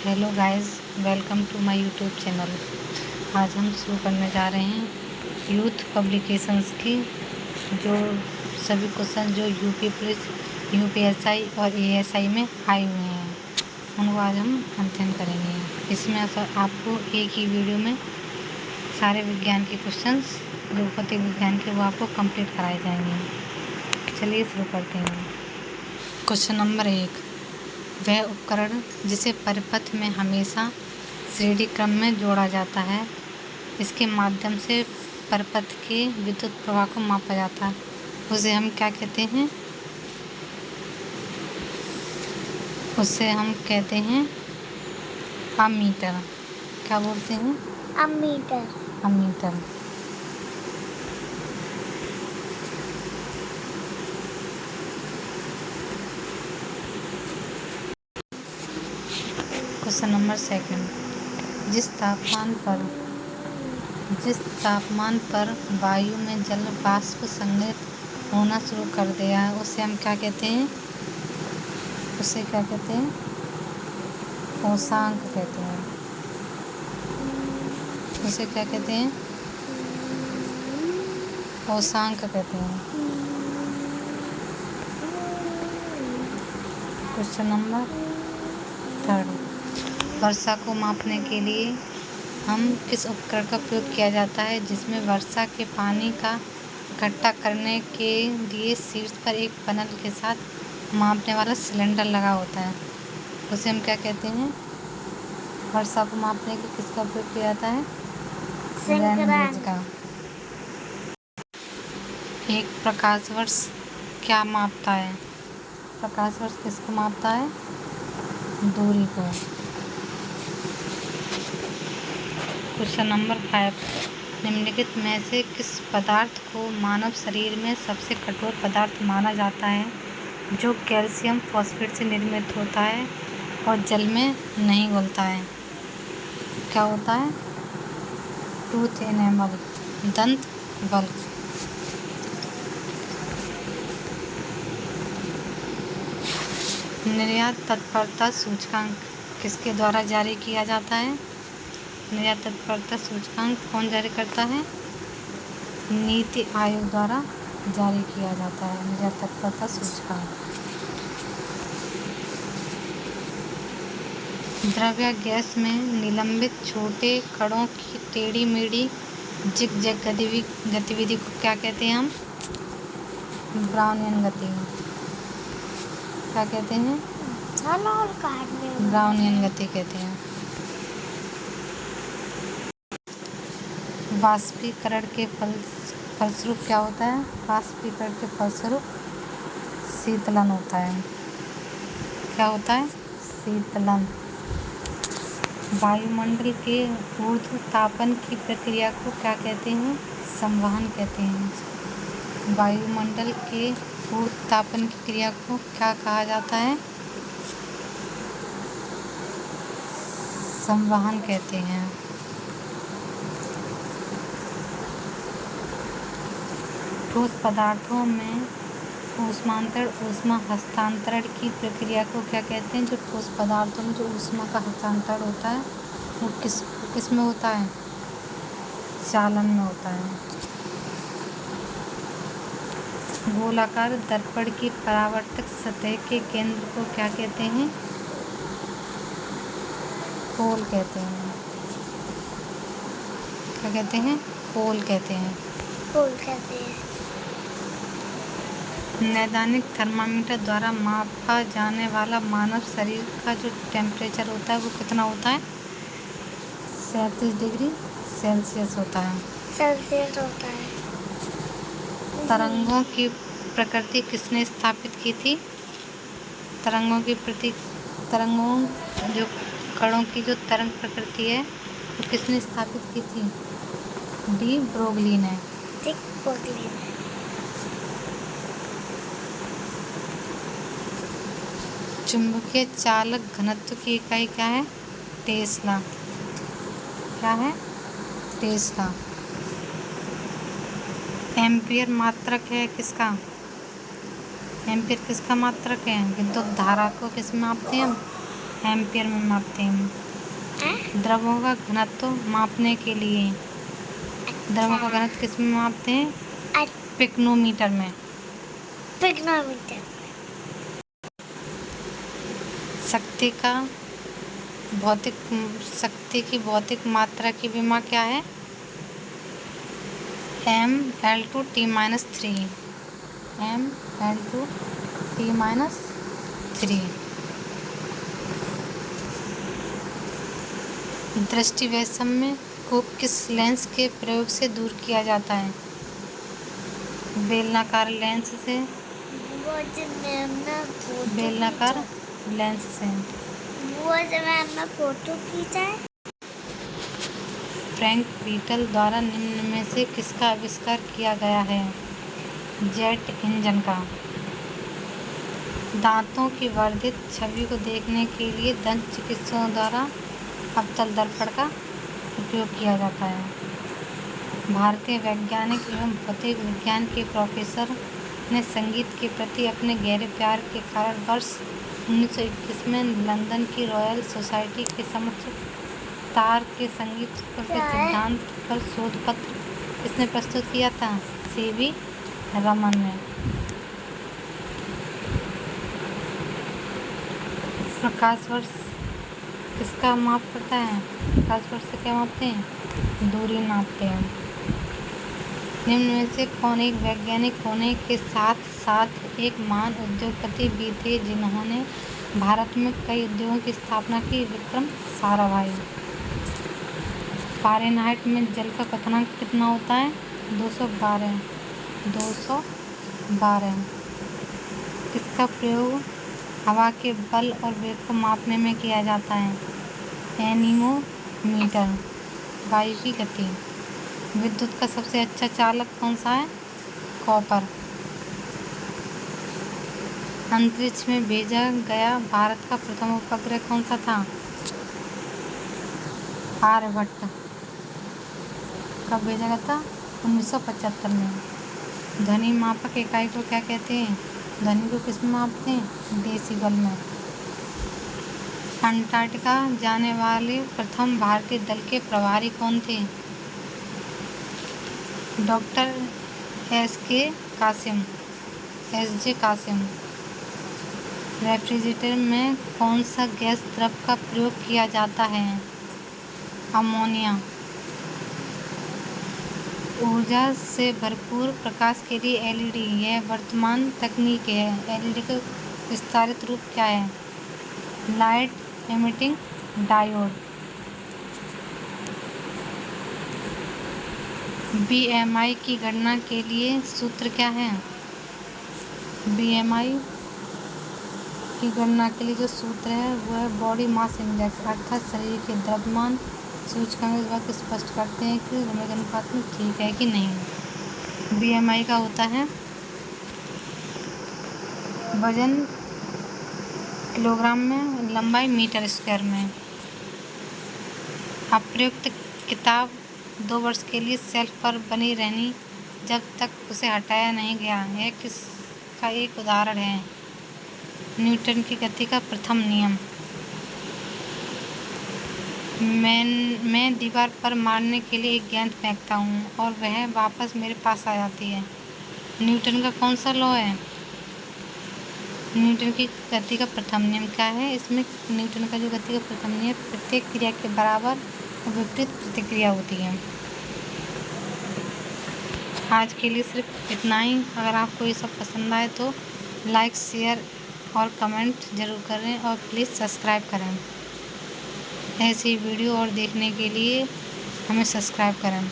Hello guys, welcome to my YouTube channel. आज हम शुरू करने जा रहे हैं यूथ पब्लिकेशंस की जो सभी क्वेश्चन जो यूपी पुलिस, यूपीएसआई और एएसआई में आए हुए हैं उनको आज हम अध्ययन करेंगे। इसमें आपको एक ही वीडियो में सारे विज्ञान के क्वेश्चंस जो भौतिक विज्ञान के वो आपको कंप्लीट कराए जाएंगे। चलिए शुरू करते हैं। क्वेश्चन नंबर 1, वह उपकरण जिसे परिपथ में हमेशा श्रेणी क्रम में जोड़ा जाता है, इसके माध्यम से परिपथ के विद्युत प्रवाह को मापा जाता है, उसे हम क्या कहते हैं? उसे हम कहते हैं अमीटर। क्या बोलते हैं? अमीटर। अमीटर। क्वेश्चन नंबर 2, जिस तापमान पर वायु में जल वाष्प संघनित होना शुरू कर दिया है, उसे हम क्या कहते हैं? उसे क्या कहते हैं? उष्मांक कहते हैं। उसे क्या कहते हैं? उष्मांक कहते हैं। क्वेश्चन नंबर 3, वर्षा को मापने के लिए हम किस उपकरण का प्रयोग किया जाता है जिसमें वर्षा के पानी का इकट्ठा करने के लिए शीर्ष पर एक पनल के साथ मापने वाला सिलेंडर लगा होता है, उसे हम क्या कहते हैं? वर्षा को मापने के लिए किसका उपयोग किया जाता है? रेनगेज का। एक प्रकाश वर्ष क्या मापता है? प्रकाश वर्ष किसको मापता है? दूरी को। क्वेश्चन नंबर 5, निम्नलिखित में से किस पदार्थ को मानव शरीर में सबसे कठोर पदार्थ माना जाता है जो कैल्शियम फॉस्फेट से निर्मित होता है और जल में नहीं घुलता है? क्या होता है? टूथ एनेमल, दंत बल्क। निर्यात तत्परता सूचकांक किसके द्वारा जारी किया जाता है? निर्यात तत्परता सूचकांक कौन जारी करता है? नीति आयोग द्वारा जारी किया जाता है निर्यात तत्परता सूचकांक। द्रव या गैस में निलंबित छोटे कणों की टेढ़ी मेढ़ी जिगजैग गतिविधि को क्या कहते हैं हम? ब्राउनियन गति। क्या कहते हैं? ब्राउनियन गति कहते हैं। वाष्पीकरण के फलस्वरूप क्या होता है? वाष्पीकरण के फलस्वरूप शीतलन होता है। क्या होता है? शीतलन। वायुमंडल के ऊर्ध्वतापन की प्रक्रिया को क्या कहते हैं? संवहन कहते हैं। वायुमंडल के ऊर्ध्वतापन की क्रिया को क्या कहा जाता है? संवहन कहते हैं। ठोस पदार्थों में ऊष्मांतरण ऊष्मा हस्तांतरण की प्रक्रिया को क्या कहते हैं? जो ठोस पदार्थों में जो ऊष्मा का हस्तांतरण होता है वो किस में होता है? चालन में होता है। गोलाकार दर्पण की परावर्तक सतह के केंद्र को क्या कहते हैं? पोल कहते हैं। क्या कहते हैं? पोल कहते हैं। पोल कहते हैं। नैदानिक थर्मामीटर द्वारा मापा जाने वाला मानव शरीर का जो टेम्परेचर होता है वो कितना होता है? 37 डिग्री सेल्सियस होता है। सेल्सियस होता है। तरंगों की प्रकृति किसने स्थापित की थी? तरंगों जो कणों की जो तरंग प्रकृति है वो किसने स्थापित की थी? डी ब्रोगली ने। चुंबकीय चालक घनत्व की इकाई क्या है? टेस्ला। क्या है? टेस्ला। एम्पियर मात्रक है किसका? एम्पियर किसका मात्रक है? विद्युत धारा को किस में मापते हैं हम? एम्पियर में मापते हैं। द्रवों का घनत्व मापने के लिए द्रवों का घनत्व किस में मापते हैं? पिकोनोमीटर में। पिकोनोमीटर। शक्ति की भौतिक मात्रा की विमा क्या है? mL2T-3 mL2T-3। दृष्टि वैषम्य को किस लेंस के प्रयोग से दूर किया जाता है? बेलनाकार लेंस से। बेलनाकार लेंस से। मैंने फोटो खींचा है। फ्रैंक बीटल द्वारा निम्न में से किसका आविष्कार किया गया है? जेट इंजन का। दांतों की वर्धित छवि को देखने के लिए दंत चिकित्सकों द्वारा अवतल दर्पण का उपयोग किया जाता है। भारतीय वैज्ञानिक एवं भौतिक विज्ञान के प्रोफेसर ने संगीत के प्रति अपने गहरे प्यार के कारण वर्ष 1921 में लंदन की रॉयल सोसाइटी के समक्ष तार के संगीत के सिद्धांत पर शोध पत्र किसने प्रस्तुत किया था? C.V. रमन ने। प्रकाश वर्ष किसका माप करता है? प्रकाश वर्ष से क्या मापते हैं? दूरी नापते हैं। निम्न में से कौन एक वैज्ञानिक होने के साथ साथ एक महान उद्योगपति भी थे जिन्होंने भारत में कई उद्योगों की स्थापना की? विक्रम साराभाई। फ़ारेनहाइट में जल का क्वथनांक कितना होता है? 212। किसका प्रयोग हवा के बल और वेग को मापने में किया जाता है? एनीमोमीटर। वायु की गति। विद्युत का सबसे अच्छा चालक कौन सा है? कॉपर। अंतरिक्ष में भेजा गया भारत का प्रथम उपग्रह कौन सा था? आर्यभट्ट। कब भेजा गया था? 1975 में। ध्वनि मापक इकाई को क्या कहते हैं? ध्वनि को किस में मापते हैं? डेसिबल में। अंटार्कटिका जाने वाले प्रथम भारतीय दल के प्रभारी कौन थे? Doctor S.J. कासिम। रेफ्रिजरेटर में कौन सा गैस द्रव का प्रयोग किया जाता है? अमोनिया। ऊर्जा से भरपूर प्रकाश के लिए LED यह वर्तमान तकनीक है। LED का विस्तारित रूप क्या है? Light emitting diode. BMI की गणना के लिए सूत्र क्या है? BMI की गणना के लिए जो सूत्र है वो है बॉडी मास इंडेक्स, अर्थात शरीर के द्रव्यमान सूचकांक इस बात को स्पष्ट करते हैं कि समय के अनुपात में ठीक है कि नहीं। BMI का होता है वजन किलोग्राम में, लंबाई मीटर स्क्वायर में। अप्रयुक्त किताब 2 वर्ष के लिए शेल्फ पर बनी रहनी जब तक उसे हटाया नहीं गया, यह किसका एक उदाहरण है? न्यूटन की गति का प्रथम नियम। मैं दीवार पर मारने के लिए एक गेंद फेंकता हूँ और वह वापस मेरे पास आ जाती है। न्यूटन का कौन सा लॉ है? न्यूटन की गति का प्रथम नियम क्या है? इसमें न्यूटन का जो गति का प्रथम नियम, प्रत्येक क्रिया के बराबर और विपरीत प्रतिक्रिया होती है। आज के लिए सिर्फ इतना ही। अगर आपको ये सब पसंद आए तो लाइक, शेयर और कमेंट ज़रूर करें और प्लीज़ सब्सक्राइब करें। ऐसी वीडियो और देखने के लिए हमें सब्सक्राइब करें।